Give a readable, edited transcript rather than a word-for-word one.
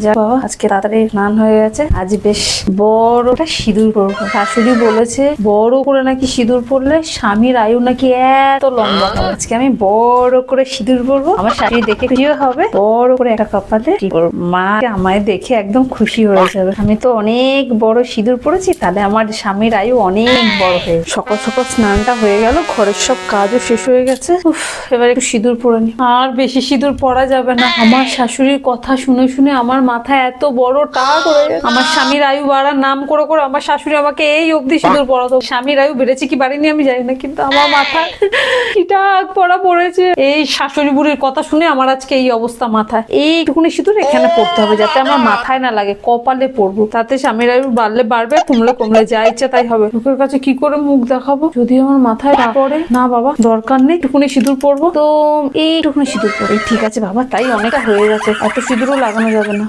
যা বাবা আজকে তাড়াতাড়ি স্নান হয়ে গেছে। আজ বেশ বড়টা সিঁদুর পরবো। শাশুড়ি বলেছে বড় করে নাকি সিঁদুর পরলে স্বামীর আয়ু নাকি এত লম্বা হয়। আজকে আমি বড় করে সিঁদুর পরবো, আমার শাশুড়ি দেখে খুশিও হবে, বড় করে একটা কপালে টিপ পরবো। মা আমায় দেখে একদম খুশি হয়ে যাবে। আমি তো অনেক বড় সিঁদুর পরেছি, তাহলে আমার স্বামীর আয়ু অনেক বড় হয়ে। সকাল সকাল স্নানটা হয়ে গেল, ঘরের সব কাজও শেষ হয়ে গেছে। এবার একটু সিঁদুর পরে নি। আর বেশি সিঁদুর পরা যাবে না। আমার শাশুড়ির কথা শুনে শুনে আমার মাথায় এত বড় টাক হয়ে গেছে। আমার স্বামীর আয়ু বাড়ার নাম করে করে আমার শাশুড়ি আমাকে এই অবধি সিঁদুর পরাতো। স্বামীর আয়ু বেড়েছে কি বাড়েনি আমি জানি না, কিন্তু আমার মাথায় কি টাক পড়া পড়েছে। এই শাশুড়ি বুড়ির কথা শুনে আমার আজকে এই অবস্থা মাথায়। এইটুকুনি সিঁদুর এখানে পড়তে হবে, যাতে আমার মাথায় না লাগে, কপালে পড়বো। তাতে স্বামীর আয়ু বাড়লে বাড়বে, কমলে কমলে, যা ইচ্ছা তাই হবে। লোকের কাছে কি করে মুখ দেখাবো যদি আমার মাথায় না পড়ে? না বাবা, দরকার নেই, টুকুনি সিঁদুর পরবো তো এইটুকুনি সিঁদুর পরে। ঠিক আছে বাবা, তাই অনেকটা হয়ে গেছে, এত সিঁদুরও লাগানো যাবে না।